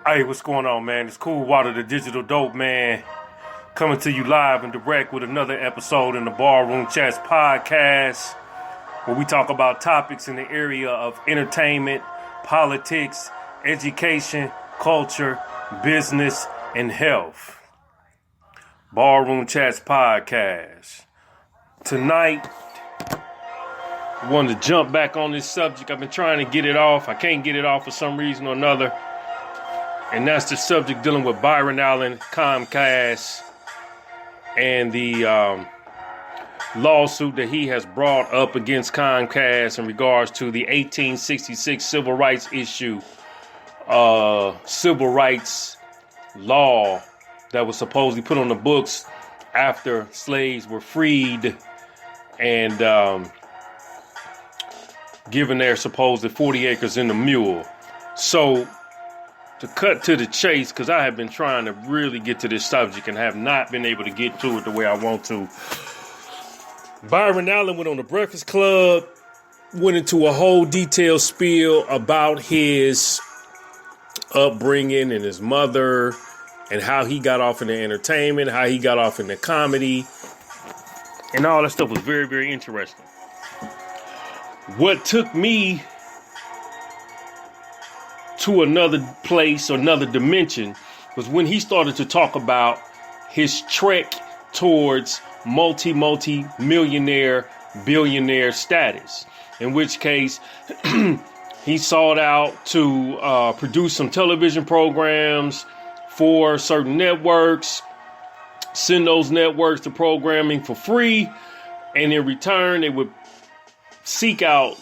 Hey, what's going on, man? It's Cool Water, the digital dope man, coming to you live and direct with another episode in the Ballroom Chats podcast, where we talk about topics in the area of entertainment, politics, education, culture, business, and health. Ballroom Chats podcast. Tonight, I wanted to jump back on this subject. I've been trying to get it off. I can't get it off for some reason or another. And that's the subject dealing with Byron Allen, Comcast, and the lawsuit that he has brought up against Comcast in regards to the 1866 civil rights issue, civil rights law that was supposedly put on the books after slaves were freed and given their supposed 40 acres in the mule. So, to cut to the chase, because I have been trying to really get to this subject and have not been able to get to it the way I want to. Byron Allen went on the Breakfast Club, went into a whole detailed spiel about his upbringing and his mother and how he got off in the entertainment, how he got off in the comedy, and all that stuff was very, very interesting. What took me to another place, another dimension, was when he started to talk about his trek towards multi-millionaire, billionaire status. In which case, he sought out to produce some television programs for certain networks, send those networks to programming for free, and in return, they would seek out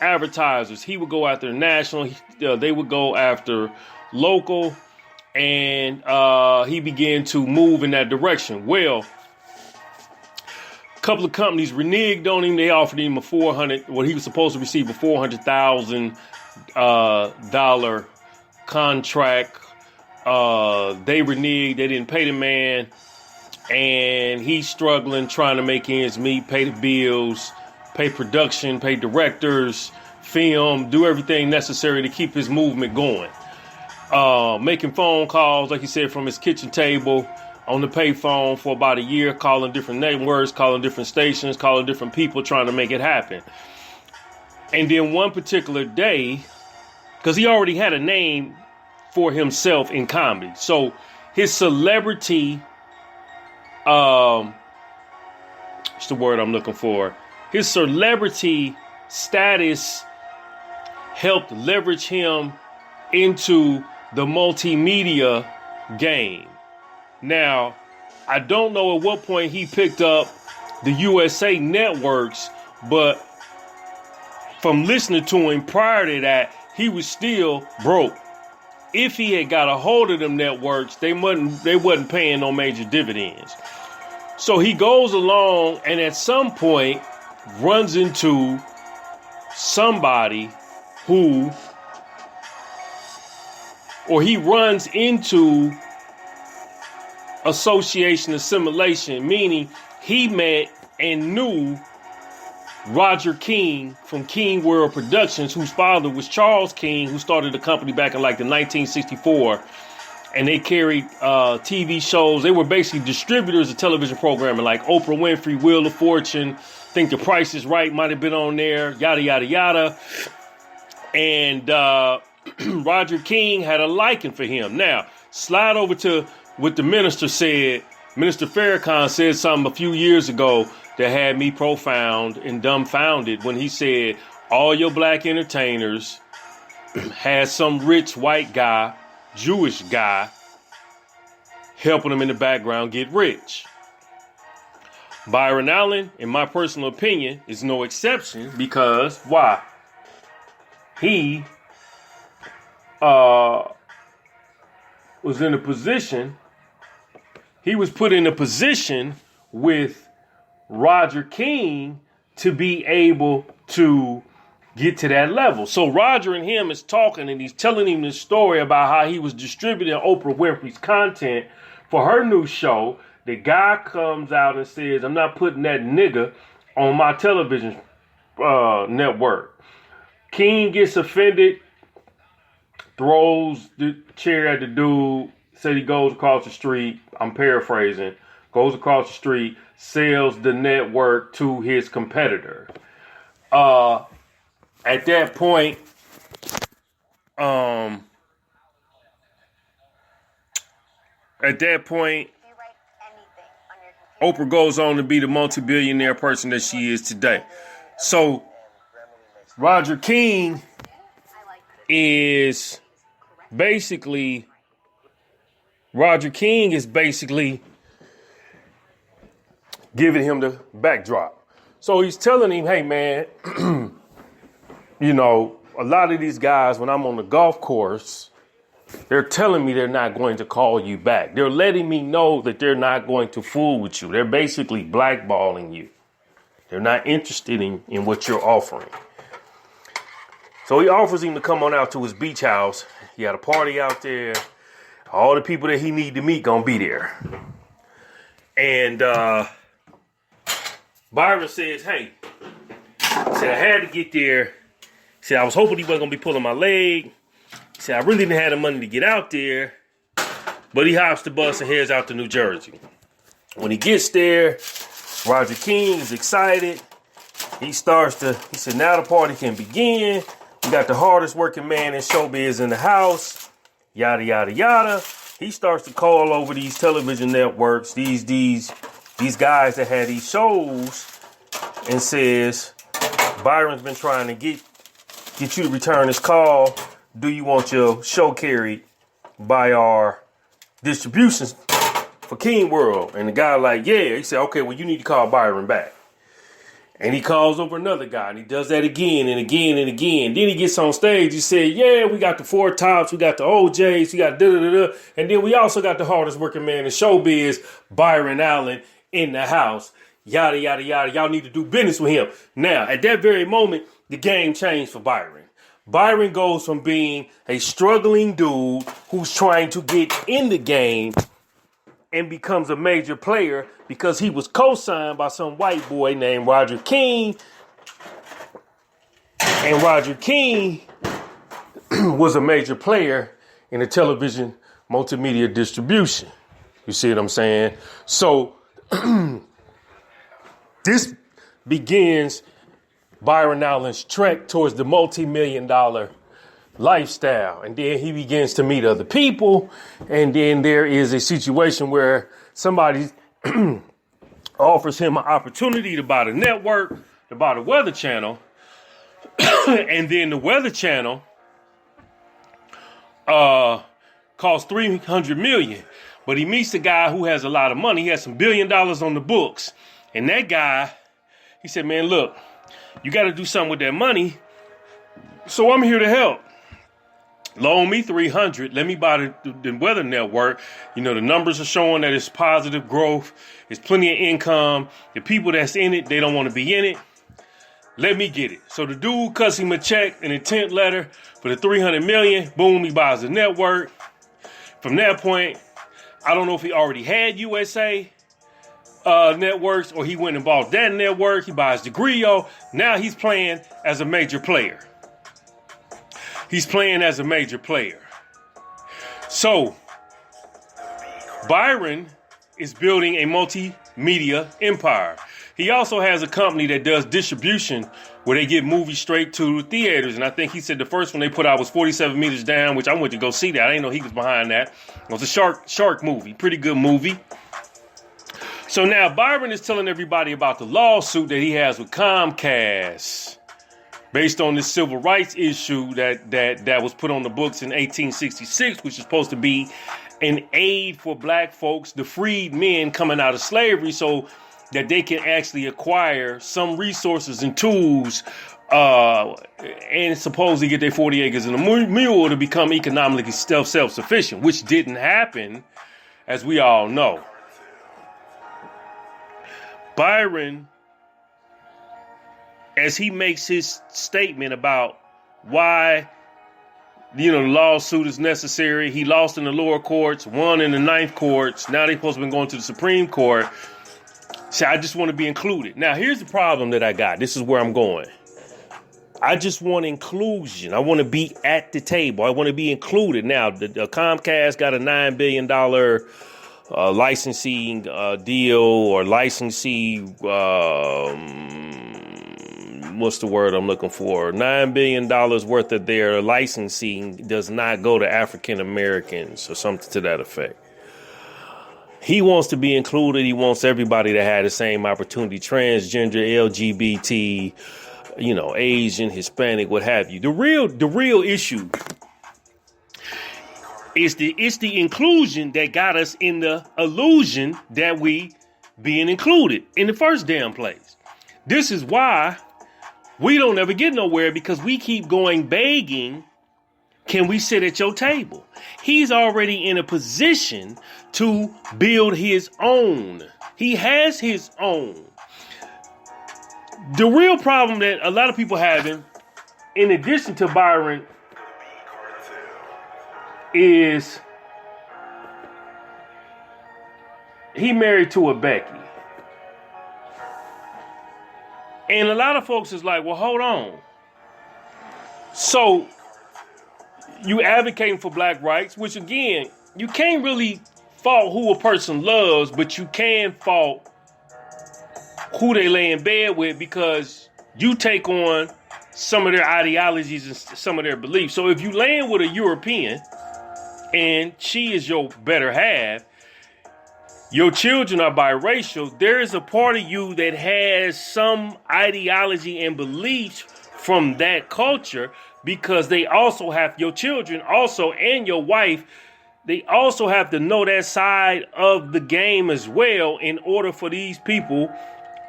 advertisers. He would go after national, they would go after local, and he began to move in that direction. Well, a couple of companies reneged on him. They offered him he was supposed to receive a $400,000 contract. They reneged. They didn't pay the man, and he's struggling, trying to make ends meet, pay the bills, pay production, pay directors, film, do everything necessary to keep his movement going. Making phone calls, like he said, from his kitchen table on the payphone for about a year, calling different networks, calling different stations, calling different people, trying to make it happen. And then one particular day, because he already had a name for himself in comedy. So his celebrity, what's the word I'm looking for? His celebrity status helped leverage him into the multimedia game. Now, I don't know at what point he picked up the USA networks, but from listening to him prior to that, he was still broke. If he had got a hold of them networks, they wasn't paying no major dividends. So he goes along and at some point runs into somebody he runs into association assimilation, meaning he met and knew Roger King from King World Productions, whose father was Charles King, who started the company back in like the 1964. And they carried TV shows. They were basically distributors of television programming like Oprah Winfrey, Wheel of Fortune. I think The Price is Right might have been on there. Yada, yada, yada. And Roger King had a liking for him. Now, slide over to what the minister said. Minister Farrakhan said something a few years ago that had me profound and dumbfounded when he said, all your black entertainers had some rich white guy, Jewish guy, helping them in the background get rich. Byron Allen, in my personal opinion, is no exception because why? He was in a position, he was put in a position with Roger King to be able to get to that level. So Roger and him is talking and he's telling him this story about how he was distributing Oprah Winfrey's content for her new show. The guy comes out and says, I'm not putting that nigga on my television network. King gets offended. throws the chair at the dude, said he goes across the street. I'm paraphrasing. Goes across the street, sells the network to his competitor. At that point, Oprah goes on to be the multi-billionaire person that she is today. So, Roger King is basically giving him the backdrop. So he's telling him, hey man, you know, a lot of these guys, when I'm on the golf course, they're telling me they're not going to call you back. They're letting me know that they're not going to fool with you. They're basically blackballing you. They're not interested in what you're offering. So he offers him to come on out to his beach house. He had a party out there. All the people that he need to meet gonna be there. And Byron says, hey, he said, I had to get there. He said, I was hoping he wasn't gonna be pulling my leg. He said, I really didn't have the money to get out there. But he hops the bus and heads out to New Jersey. When he gets there, Roger King is excited. He said, now the party can begin. We got the hardest working man in showbiz in the house. Yada, yada, yada. He starts to call over these television networks, these guys that had these shows, and says, Byron's been trying to get you to return his call. Do you want your show carried by our distribution for King World? And the guy like, yeah. He said, okay, well, you need to call Byron back. And he calls over another guy, and he does that again and again and again. Then he gets on stage. He said, yeah, we got the Four Tops, we got the OJs, we got da-da-da-da. And then we also got the hardest working man in showbiz, Byron Allen, in the house. Yada, yada, yada. Y'all need to do business with him. Now, at that very moment, the game changed for Byron. Byron goes from being a struggling dude who's trying to get in the game and becomes a major player because he was co-signed by some white boy named Roger King. And Roger King was a major player in the television multimedia distribution. You see what I'm saying? So this begins Byron Allen's trek towards the multi-million-dollar lifestyle. And then he begins to meet other people. And then there is a situation where somebody offers him an opportunity to buy the network, to buy the Weather Channel. And then the Weather Channel costs $300 million. But he meets a guy who has a lot of money. He has some $1 billion on the books. And that guy, he said, man, look, you got to do something with that money. So I'm here to help. Loan me $300. Let me buy the Weather Network. You know, the numbers are showing that it's positive growth. It's plenty of income. The people that's in it, they don't want to be in it. Let me get it. So the dude cuts him a check, an intent letter for the $300 million. Boom, he buys the network. From that point, I don't know if he already had USA networks or he went and bought that network. He buys the Griot. Now he's playing as a major player. So Byron is building a multimedia empire. He also has a company that does distribution where they get movies straight to theaters. And I think he said the first one they put out was 47 Meters Down, which I went to go see that. I didn't know he was behind that. It was a shark movie. Pretty good movie. So now Byron is telling everybody about the lawsuit that he has with Comcast based on this civil rights issue that was put on the books in 1866, which is supposed to be an aid for black folks, the freed men coming out of slavery, so that they can actually acquire some resources and tools and supposedly get their 40 acres and a mule to become economically self-sufficient, which didn't happen, as we all know. Byron, as he makes his statement about why, the lawsuit is necessary, he lost in the lower courts, won in the ninth courts, now they're supposed to be going to the Supreme Court. So I just want to be included. Now, here's the problem that I got. This is where I'm going. I just want inclusion. I want to be at the table. I want to be included. Now, the Comcast got a $9 billion licensing deal, or licensing, what's the word I'm looking for? $9 billion worth of their licensing does not go to African Americans, or something to that effect. He wants to be included. He wants everybody to have the same opportunity, transgender, LGBT, Asian, Hispanic, what have you. The real issue is the inclusion that got us in the illusion that we being included in the first damn place. This is why we don't ever get nowhere, because we keep going begging, can we sit at your table? He's already in a position to build his own. He has his own. The real problem that a lot of people having, in addition to Byron, is he married to a Becky. And a lot of folks is like, well, hold on. So you advocating for black rights, which again, you can't really fault who a person loves, but you can fault who they lay in bed with, because you take on some of their ideologies and some of their beliefs. So if you laying with a European and she is your better half, your children are biracial, there is a part of you that has some ideology and beliefs from that culture, because they also have, your children also, and your wife, they also have to know that side of the game as well, in order for these people,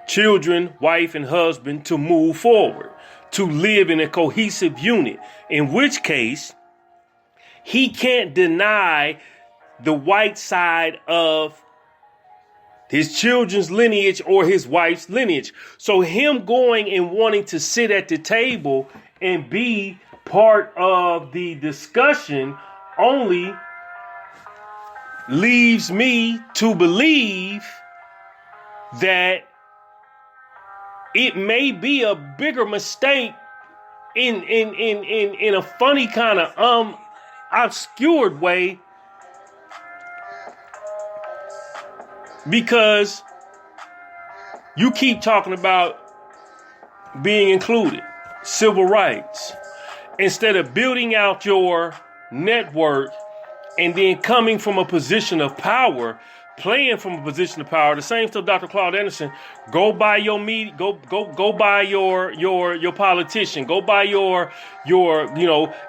children, wife, and husband, to move forward, to live in a cohesive unit. In which case, he can't deny the white side of his children's lineage or his wife's lineage. So him going and wanting to sit at the table and be part of the discussion only leaves me to believe that it may be a bigger mistake in a funny kind of obscured way, because you keep talking about being included, civil rights, instead of building out your network and then coming from a position of power, playing from a position of power. The same stuff, Dr. Claude Anderson. Go buy your media. Go buy your politician. Go buy your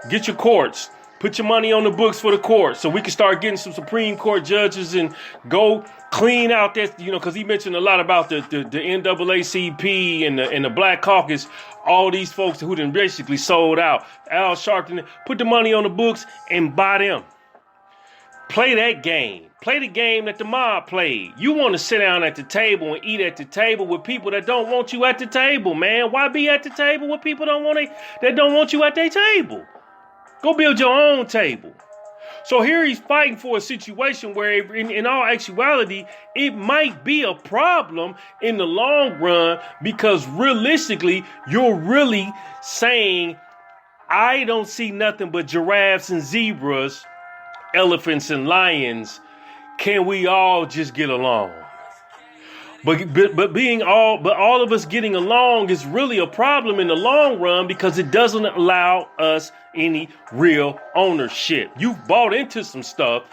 get your courts. Put your money on the books for the courts, so we can start getting some Supreme Court judges, and go clean out that, because he mentioned a lot about the NAACP and the Black Caucus, all these folks who done basically sold out. Al Sharpton, put the money on the books and buy them. Play that game. Play the game that the mob played. You want to sit down at the table and eat at the table with people that don't want you at the table, man. Why be at the table with people that don't want you at their table? Go build your own table. So here he's fighting for a situation where, in all actuality, it might be a problem in the long run, because realistically, you're really saying, I don't see nothing but giraffes and zebras, elephants and lions. Can we all just get along? But all of us getting along is really a problem in the long run, because it doesn't allow us any real ownership. You've bought into some stuff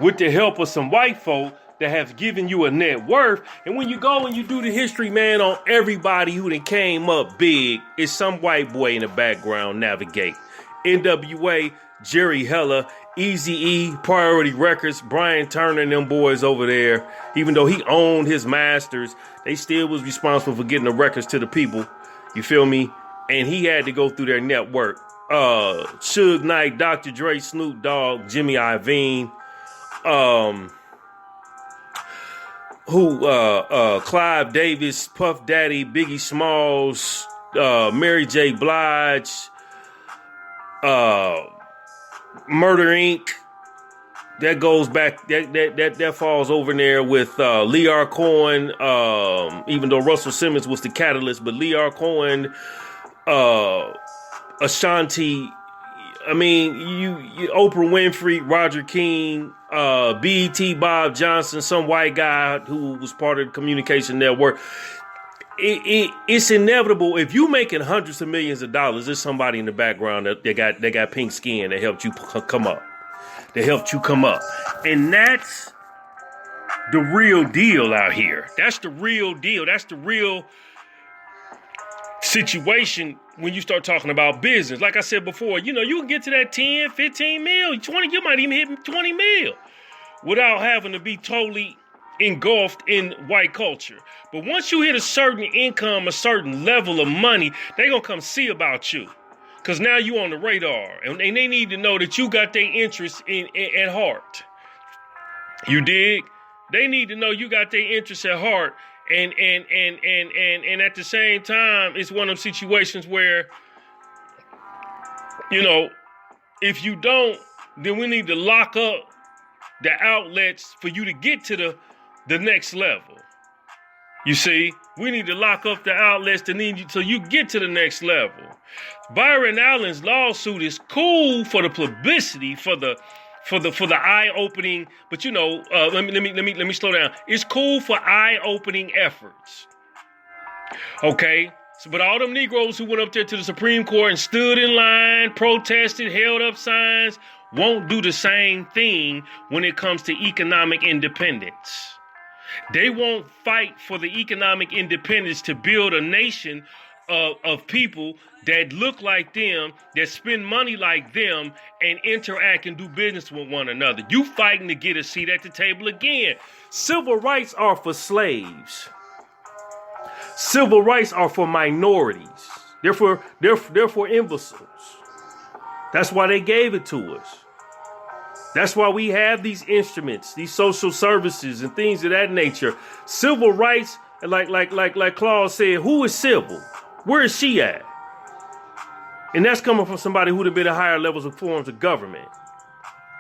with the help of some white folk that have given you a net worth. And when you go and you do the history, man, on everybody who done came up big, it's some white boy in the background navigate. NWA, Jerry Heller, Eazy-E, Priority Records, Brian Turner and them boys over there. Even though he owned his masters, they still was responsible for getting the records to the people. You feel me? And he had to go through their network. Suge Knight, Dr. Dre, Snoop Dogg, Jimmy Iovine, Clive Davis, Puff Daddy, Biggie Smalls, Mary J. Blige, Murder Inc. That goes back. That falls over in there with Lee R. Cohen. Even though Russell Simmons was the catalyst, but Lee R. Cohen, Ashanti. I mean, you Oprah Winfrey, Roger King, BET, Bob Johnson, some white guy who was part of the communication network. It's inevitable. If you making hundreds of millions of dollars, there's somebody in the background that they got pink skin that helped you come up. They helped you come up. And that's the real deal out here. That's the real deal. That's the real situation when you start talking about business. Like I said before, you can get to that 10, 15 mil, 20, you might even hit 20 mil without having to be totally engulfed in white culture. But once you hit a certain income, a certain level of money, they're going to come see about you. Because now you on the radar. And they need to know that you got their interests at heart. You dig? They need to know you got their interests at heart. And at the same time, it's one of them situations where, if you don't, then we need to lock up the outlets for you to get to the next level. You see, we need to lock up the outlets that need you till you get to the next level. Byron Allen's lawsuit is cool for the publicity, for the eye-opening, but let me slow down. It's cool for eye-opening efforts. Okay? But all them Negroes who went up there to the Supreme Court and stood in line, protested, held up signs, won't do the same thing when it comes to economic independence. They won't fight for the economic independence to build a nation of people that look like them, that spend money like them, and interact and do business with one another. You fighting to get a seat at the table again. Civil rights are for slaves. Civil rights are for minorities. They're for imbeciles. That's why they gave it to us. That's why we have these instruments, these social services and things of that nature. Civil rights, like Claude said, who is civil? Where is she at? And that's coming from somebody who'd have been at higher levels of forms of government.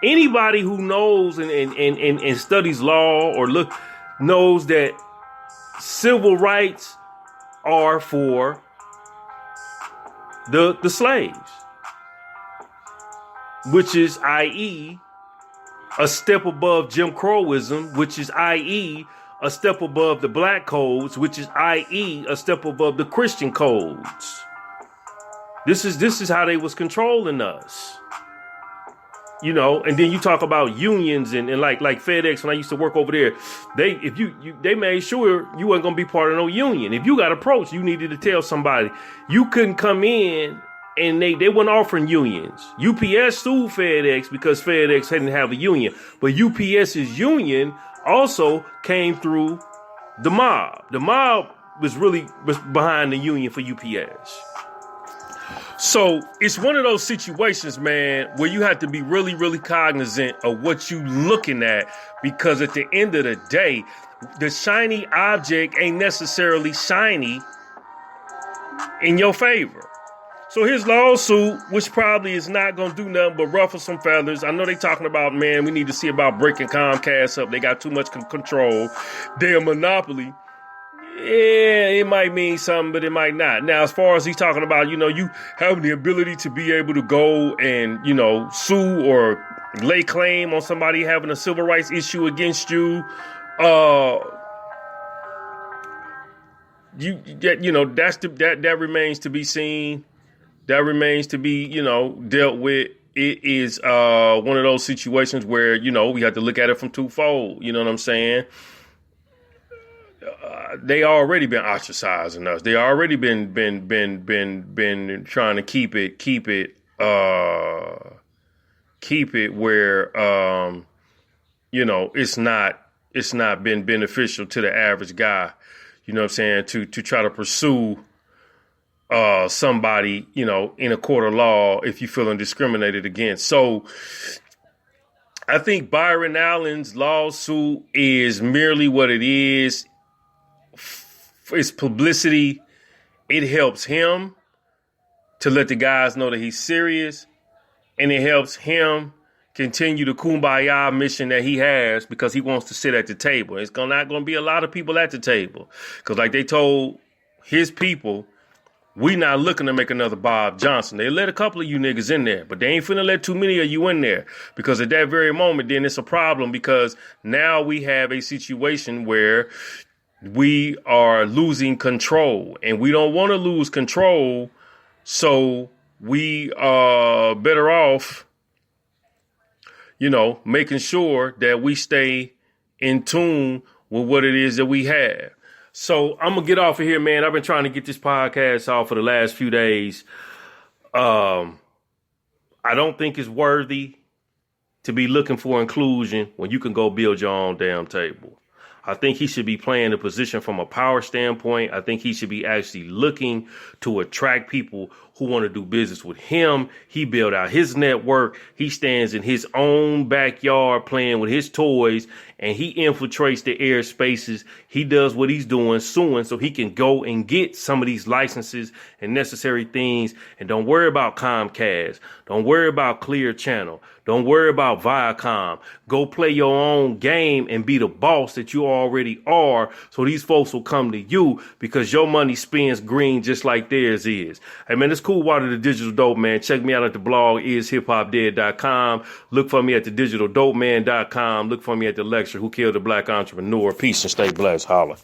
Anybody who knows and studies law or knows that civil rights are for the slaves, which is, i.e., a step above Jim Crowism, which is, i.e., a step above the black codes, which is, i.e., a step above the Christian codes. This is how they was controlling us. And then you talk about unions and like FedEx. When I used to work over there, they made sure you weren't gonna be part of no union. If you got approached, you needed to tell somebody. You couldn't come in. And they weren't offering unions. UPS sued FedEx because FedEx didn't have a union. But UPS's union also came through the mob. The mob was behind the union for UPS. So it's one of those situations, man, where you have to be really, really cognizant of what you looking at. Because at the end of the day, the shiny object ain't necessarily shiny in your favor. So his lawsuit, which probably is not going to do nothing but ruffle some feathers. I know they talking about, man, we need to see about breaking Comcast up. They got too much control. They're a monopoly. Yeah, it might mean something, but it might not. Now, as far as he's talking about, you having the ability to be able to go and, sue or lay claim on somebody having a civil rights issue against you. That remains to be seen. That remains to be, dealt with. It is one of those situations where, we have to look at it from twofold. You know what I'm saying? They already been ostracizing us. They already been trying to keep it where it's not been beneficial to the average guy. You know what I'm saying? To try to pursue somebody, in a court of law if you're feeling discriminated against. So I think Byron Allen's lawsuit is merely what it is. It's publicity. It helps him to let the guys know that he's serious, and it helps him continue the kumbaya mission that he has because he wants to sit at the table. It's not going to be a lot of people at the table because like they told his people, We not looking to make another Bob Johnson. They let a couple of you niggas in there, but they ain't finna let too many of you in there, because at that very moment, then it's a problem, because now we have a situation where we are losing control, and we don't want to lose control. So we are better off, making sure that we stay in tune with what it is that we have. So I'm going to get off of here, man. I've been trying to get this podcast off for the last few days. I don't think it's worthy to be looking for inclusion when you can go build your own damn table. I think he should be playing the position from a power standpoint. I think he should be actually looking to attract people who want to do business with him. He built out his network. He stands in his own backyard playing with his toys, and he infiltrates the air spaces. He does what he's doing, suing, so he can go and get some of these licenses and necessary things. And don't worry about Comcast. Don't worry about Clear Channel. Don't worry about Viacom. Go play your own game and be the boss that you already are, so these folks will come to you, because your money spins green just like theirs is. Hey, man, it's Cool Water, the Digital Dope Man. Check me out at the blog, ishiphopdead.com. Look for me at the digitaldopeman.com. Look for me at the lecture, Who Killed the Black Entrepreneur. Peace and stay blessed. Holla.